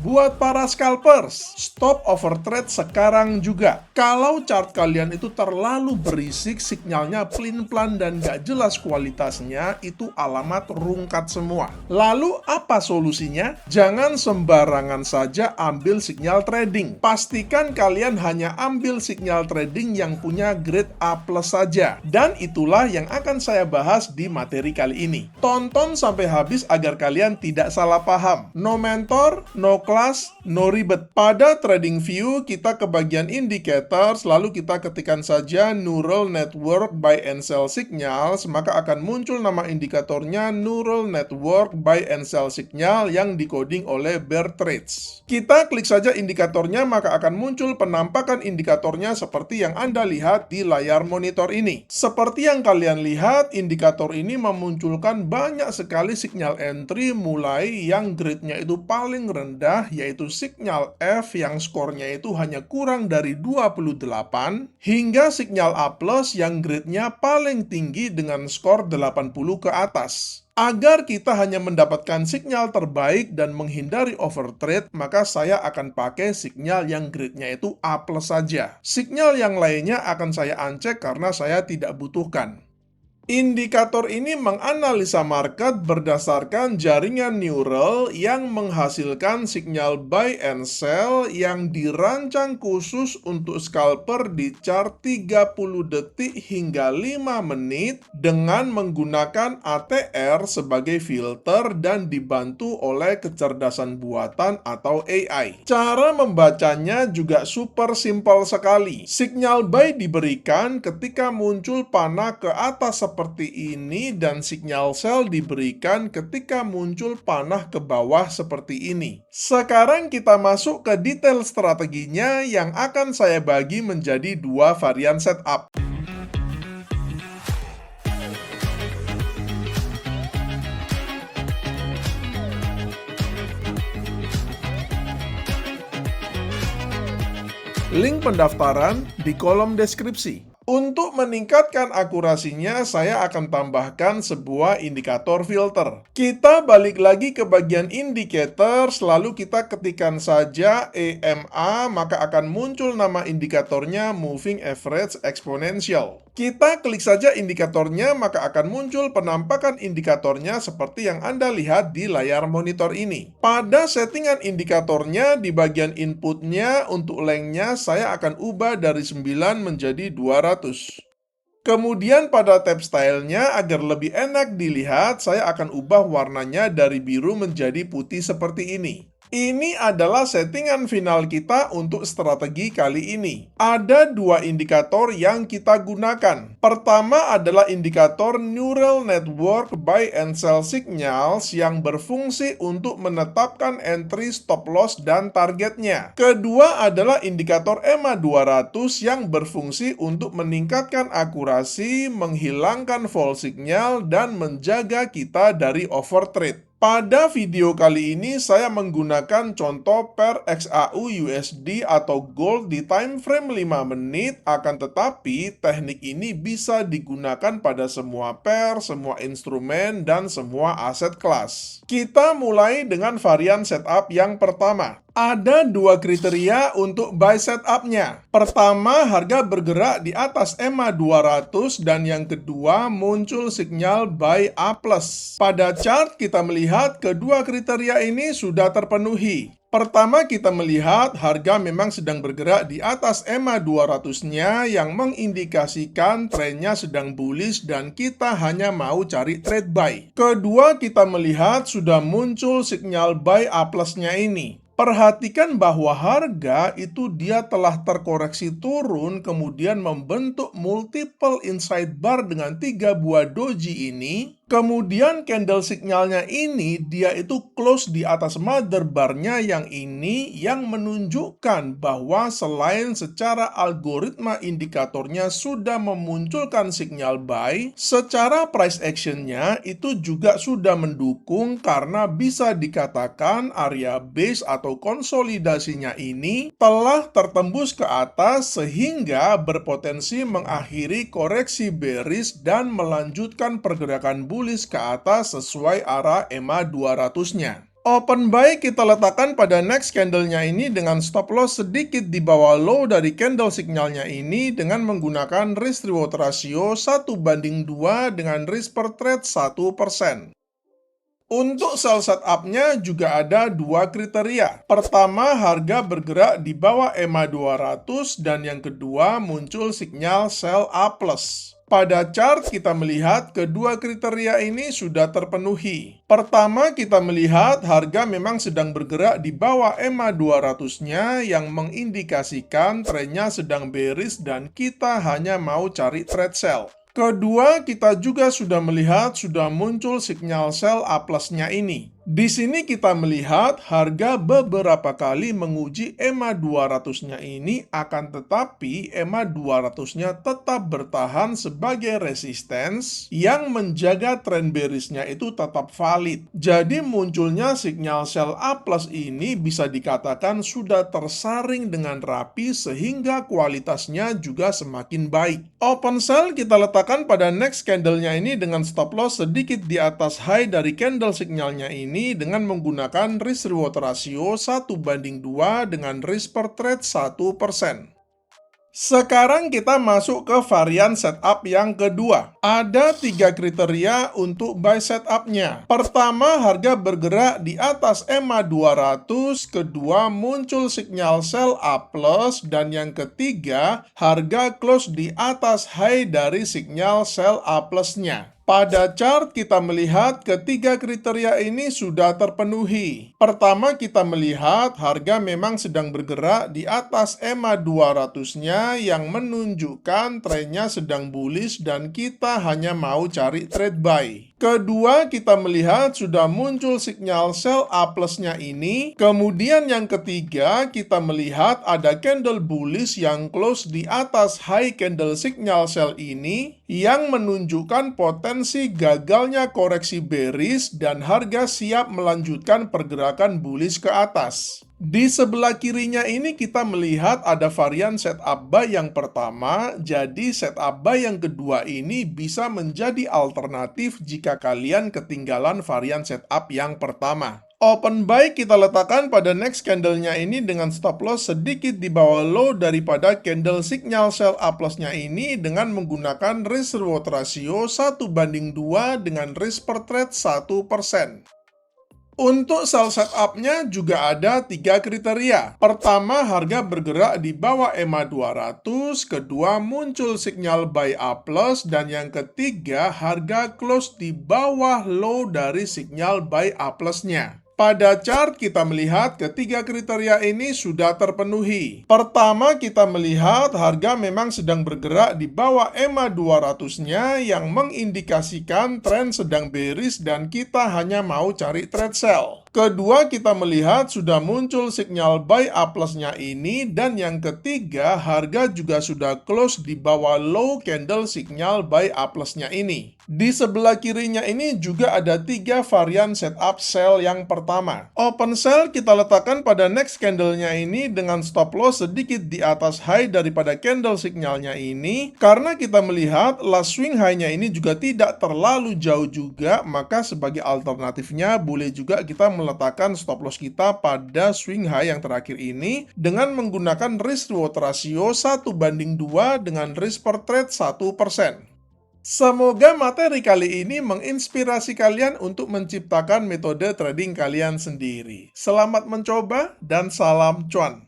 Buat para scalpers, stop overtrade sekarang juga. Kalau chart kalian itu terlalu berisik, sinyalnya plin-plan dan gak jelas kualitasnya, itu alamat rungkat semua. Lalu apa solusinya? Jangan sembarangan saja ambil sinyal trading. Pastikan kalian hanya ambil sinyal trading yang punya grade A+ saja. Dan itulah yang akan saya bahas di materi kali ini. Tonton sampai habis agar kalian tidak salah paham. No mentor, no class, no ribet. Pada TradingView, kita ke bagian indicators, lalu kita ketikkan saja neural network buy and sell signals, maka akan muncul nama indikatornya neural network buy and sell signal yang dikoding oleh bear trades. Kita klik saja indikatornya, maka akan muncul penampakan indikatornya seperti yang Anda lihat di layar monitor ini. Seperti yang kalian lihat, indikator ini memunculkan banyak sekali sinyal entry mulai yang grade-nya itu paling rendah, yaitu sinyal F yang skornya itu hanya kurang dari 28, hingga sinyal A+ yang grade-nya paling tinggi dengan skor 80 ke atas. Agar kita hanya mendapatkan sinyal terbaik dan menghindari overtrade, maka saya akan pakai sinyal yang grade-nya itu A+ saja. Sinyal yang lainnya akan saya uncheck karena saya tidak butuhkan. Indikator ini menganalisa market berdasarkan jaringan neural yang menghasilkan sinyal buy and sell yang dirancang khusus untuk scalper di chart 30 detik hingga 5 menit dengan menggunakan ATR sebagai filter dan dibantu oleh kecerdasan buatan atau AI. Cara membacanya juga super simpel sekali. Sinyal buy diberikan ketika muncul panah ke atas seperti ini dan sinyal sell diberikan ketika muncul panah ke bawah seperti ini. Sekarang kita masuk ke detail strateginya yang akan saya bagi menjadi dua varian setup. Link pendaftaran di kolom deskripsi. Untuk meningkatkan akurasinya, saya akan tambahkan sebuah indikator filter. Kita balik lagi ke bagian indicators, lalu kita ketikkan saja EMA, maka akan muncul nama indikatornya Moving Average Exponential. Kita klik saja indikatornya, maka akan muncul penampakan indikatornya seperti yang Anda lihat di layar monitor ini. Pada settingan indikatornya, di bagian inputnya, untuk lengthnya saya akan ubah dari 9 menjadi 200. Kemudian pada tab stylenya, agar lebih enak dilihat, saya akan ubah warnanya dari biru menjadi putih seperti ini. Ini adalah settingan final kita untuk strategi kali ini. Ada dua indikator yang kita gunakan. Pertama adalah indikator Neural Network Buy and Sell Signals yang berfungsi untuk menetapkan entry, stop loss, dan targetnya. Kedua adalah indikator EMA 200 yang berfungsi untuk meningkatkan akurasi, menghilangkan false signal, dan menjaga kita dari overtrade. Pada video kali ini, saya menggunakan contoh pair XAU USD atau Gold di time frame 5 menit, akan tetapi teknik ini bisa digunakan pada semua pair, semua instrumen, dan semua aset kelas. Kita mulai dengan varian setup yang pertama. Ada dua kriteria untuk buy setupnya. Pertama, harga bergerak di atas EMA 200 dan yang kedua, muncul sinyal buy A+. Pada chart kita melihat kedua kriteria ini sudah terpenuhi. Pertama, kita melihat harga memang sedang bergerak di atas EMA 200-nya yang mengindikasikan trennya sedang bullish dan kita hanya mau cari trade buy. Kedua, kita melihat sudah muncul sinyal buy A+-nya ini. Perhatikan bahwa harga itu dia telah terkoreksi turun kemudian membentuk multiple inside bar dengan 3 buah doji ini. Kemudian candle signalnya ini dia itu close di atas mother bar-nya yang ini yang menunjukkan bahwa selain secara algoritma indikatornya sudah memunculkan sinyal buy, secara price action-nya itu juga sudah mendukung karena bisa dikatakan area base atau konsolidasinya ini telah tertembus ke atas sehingga berpotensi mengakhiri koreksi bearish dan melanjutkan pergerakan bullish ke atas sesuai arah EMA 200-nya. Open buy kita letakkan pada next candle-nya ini dengan stop loss sedikit di bawah low dari candle signalnya ini dengan menggunakan risk reward ratio 1:2 dengan risk per trade 1%. Untuk sell setup-nya juga ada dua kriteria. Pertama, harga bergerak di bawah EMA 200 dan yang kedua muncul sinyal sell A+. Pada chart kita melihat kedua kriteria ini sudah terpenuhi. Pertama, kita melihat harga memang sedang bergerak di bawah EMA 200-nya yang mengindikasikan trennya sedang bearish dan kita hanya mau cari trade sell. Kedua, kita juga sudah melihat sudah muncul sinyal sell A plus-nya ini. Di sini kita melihat harga beberapa kali menguji EMA 200-nya ini, akan tetapi EMA 200-nya tetap bertahan sebagai resistance yang menjaga tren bearish-nya itu tetap valid. Jadi munculnya sinyal sell A plus ini bisa dikatakan sudah tersaring dengan rapi sehingga kualitasnya juga semakin baik. Open sell kita letakkan pada next candle-nya ini dengan stop loss sedikit di atas high dari candle signalnya ini dengan menggunakan risk reward ratio 1:2 dengan risk per trade 1%. Sekarang kita masuk ke varian setup yang kedua. Ada tiga kriteria untuk buy setupnya. Pertama, harga bergerak di atas EMA 200. Kedua, muncul sinyal sell A+. Dan yang ketiga, harga close di atas high dari sinyal sell A plus-nya. Pada chart kita melihat ketiga kriteria ini sudah terpenuhi. Pertama, kita melihat harga memang sedang bergerak di atas EMA 200-nya yang menunjukkan trennya sedang bullish dan kita hanya mau cari trade buy. Kedua, kita melihat sudah muncul sinyal sell A plus-nya ini. Kemudian yang ketiga, kita melihat ada candle bullish yang close di atas high candle signal sell ini yang menunjukkan potensi gagalnya koreksi bearish dan harga siap melanjutkan pergerakan bullish ke atas. Di sebelah kirinya ini kita melihat ada varian setup buy yang pertama, jadi setup buy yang kedua ini bisa menjadi alternatif jika kalian ketinggalan varian setup yang pertama. Open buy kita letakkan pada next candle-nya ini dengan stop loss sedikit di bawah low daripada candle signal sell A plus-nya ini dengan menggunakan risk reward ratio 1:2 dengan risk per trade 1%. Untuk sell setup-nya juga ada tiga kriteria. Pertama, harga bergerak di bawah EMA 200. Kedua, muncul sinyal buy A+. Dan yang ketiga, harga close di bawah low dari sinyal buy A plus-nya. Pada chart kita melihat ketiga kriteria ini sudah terpenuhi. Pertama, kita melihat harga memang sedang bergerak di bawah EMA 200-nya yang mengindikasikan tren sedang bearish dan kita hanya mau cari trade sell. Kedua, kita melihat sudah muncul sinyal buy A plus-nya ini dan yang ketiga, harga juga sudah close di bawah low candle sinyal buy A plus-nya ini. Di sebelah kirinya ini juga ada tiga varian setup sell yang pertama. Open sell kita letakkan pada next candle-nya ini dengan stop loss sedikit di atas high daripada candle signalnya ini. Karena kita melihat last swing high-nya ini juga tidak terlalu jauh juga, maka sebagai alternatifnya boleh juga kita meletakkan stop loss kita pada swing high yang terakhir ini dengan menggunakan risk reward ratio 1:2 dengan risk per trade 1%. Semoga materi kali ini menginspirasi kalian untuk menciptakan metode trading kalian sendiri. Selamat mencoba dan salam cuan!